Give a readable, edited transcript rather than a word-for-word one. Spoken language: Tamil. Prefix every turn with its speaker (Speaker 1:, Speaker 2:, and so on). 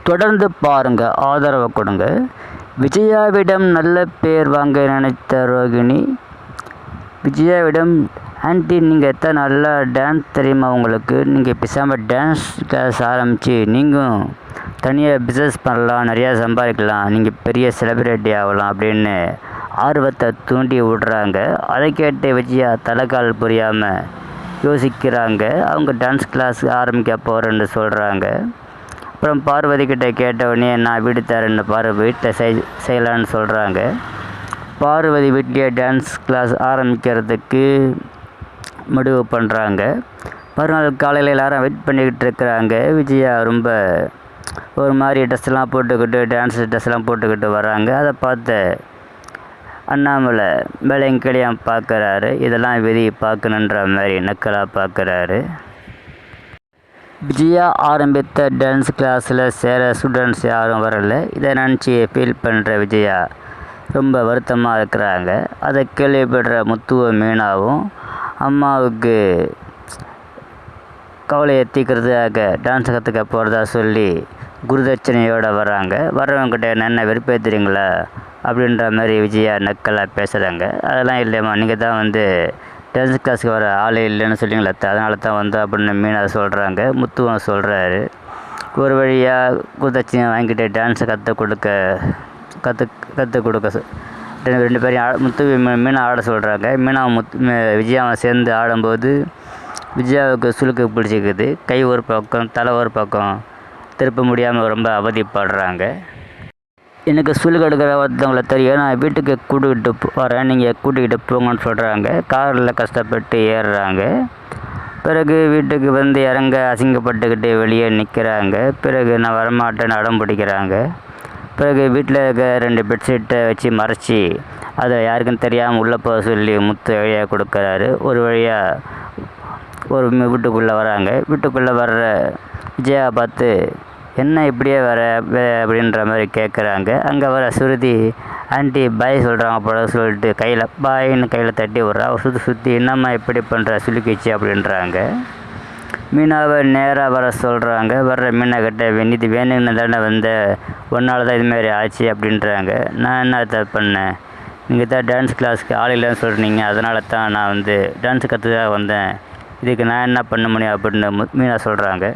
Speaker 1: தொடர்ந்து பாருங்கள், ஆதரவை கொடுங்க. விஜயாவிடம் நல்ல பேர் வாங்க நினைத்த ரோகிணி விஜயாவிடம், ஆண்டி நீங்கள் எத்தனை நல்லா டான்ஸ் தெரியுமா உங்களுக்கு? நீங்கள் பேசாமல் டான்ஸ் கிளாஸ் ஆரம்பித்து நீங்களும் தனியாக பிஸ்னஸ் பண்ணலாம், நிறையா சம்பாதிக்கலாம், நீங்கள் பெரிய செலிப்ரிட்டி ஆகலாம் அப்படின்னு ஆர்வத்தை தூண்டி விடுறாங்க. அதை கேட்டு விஜயா தலைக்கால் புரியாமல் யோசிக்கிறாங்க. அவங்க டான்ஸ் கிளாஸ் ஆரம்பிக்க போகிறேன்னு சொல்கிறாங்க. அப்புறம் பார்வதி கிட்ட கேட்டவுடனே நான் வீடு தரேன்னு வீட்டை செய்யலான்னு சொல்கிறாங்க. பார்வதி வீட்டிலேயே டான்ஸ் கிளாஸ் ஆரம்பிக்கிறதுக்கு முடிவு பண்ணுறாங்க. மறுநாள் காலையில் எல்லாரும் வெயிட் பண்ணிக்கிட்டு இருக்கிறாங்க. விஜயா ரொம்ப ஒரு மாதிரி ட்ரெஸ்லாம் போட்டுக்கிட்டு டான்ஸ் ட்ரெஸ்லாம் போட்டுக்கிட்டு வராங்க. அதை பார்த்து அண்ணாமலை மேலையும் கீழையும் பார்க்குறாரு. இதெல்லாம் விதி பார்க்கணுன்ற மாதிரி நக்கலாக பார்க்குறாரு. விஜயா ஆரம்பித்த டான்ஸ் கிளாஸில் சேர ஸ்டூடெண்ட்ஸ் யாரும் வரலை. இதை நினச்சி ஃபீல் பண்ணுற விஜயா ரொம்ப வருத்தமாக இருக்கிறாங்க. அதை கேள்விப்படுற முத்துவும் மீனாவும் அம்மாவுக்கு கவலையை தீர்க்கிறதுக்காக டான்ஸ் கற்றுக்க போகிறதா சொல்லி குருதட்சணையோடு வராங்க. வர்றவங்ககிட்ட என்ன வெறுப்பேற்றுறீங்களா அப்படின்ற மாதிரி விஜயா நக்கலாக பேசுகிறாங்க. அதெல்லாம் இல்லைம்மா, நீங்கள் தான் டான்ஸ் கிளாஸுக்கு வர ஆளே இல்லைன்னு சொல்லிங்களா, அதனால தான் அப்படின்னு மீனா சொல்கிறாங்க. முத்துவன் சொல்கிறாரு. ஒரு வழியாக குருதட்சணை வாங்கிட்டு டான்ஸை கற்றுக் கொடுக்க ரெண்டு பேரையும் முத்து மீனா ஆட சொல்கிறாங்க. மீனா விஜயாவை சேர்ந்து ஆடும்போது விஜயாவுக்கு சுளுக்கு பிடிச்சிக்குது. கை ஒரு பக்கம் தலை ஒரு பக்கம் திருப்ப முடியாமல் ரொம்ப அவதிப்படுறாங்க. எனக்கு சுளுக்கு எடுக்கிற ஒருத்தவங்களை தெரியும், நான் வீட்டுக்கு கூட்டிகிட்டு வரேன், நீங்கள் கூட்டிகிட்டு போங்கன்னு சொல்கிறாங்க. காரில் கஷ்டப்பட்டு ஏறுறாங்க. பிறகு வீட்டுக்கு இறங்க அசிங்கப்பட்டுக்கிட்டு வெளியே நிற்கிறாங்க. பிறகு நான் வரமாட்டேன்னு அடம் பிடிக்கிறாங்க. பிறகு வீட்டில் இருக்க 2 பெட்ஷீட்டை வச்சு மறைச்சி அதை யாருக்கும் தெரியாமல் உள்ளே போக சொல்லி முத்து வழியாக கொடுக்குறாரு. ஒரு வழியாக ஒரு வீட்டுக்குள்ளே வராங்க. வீட்டுக்குள்ளே வர்ற விஜயா பார்த்து என்ன இப்படியே வர அப்படின்ற மாதிரி கேட்குறாங்க. அங்கே வர சுருதி ஆண்டி பாய் சொல்கிறாங்க போல சொல்லிட்டு கையில் தட்டி விட்றா. சுற்றி என்னம்மா இப்படி பண்ணுற சுலுக்கிச்சு அப்படின்றாங்க. மீனாவை நேராக வர சொல்கிறாங்க. வர்ற மீனை கிட்ட இது வேணும்னு தானே ஒன்றால் தான் இதுமாரி ஆச்சு அப்படின்றாங்க. நான் என்ன தப்பு பண்ணேன்? நீங்கள் தான் டான்ஸ் கிளாஸுக்கு ஆள் இல்லைன்னு சொல்கிறீங்க, அதனால தான் நான் டான்ஸ் கற்றுக்காக வந்தேன், இதுக்கு நான் என்ன பண்ண முடியும் அப்படின்னு மீனா சொல்கிறாங்க.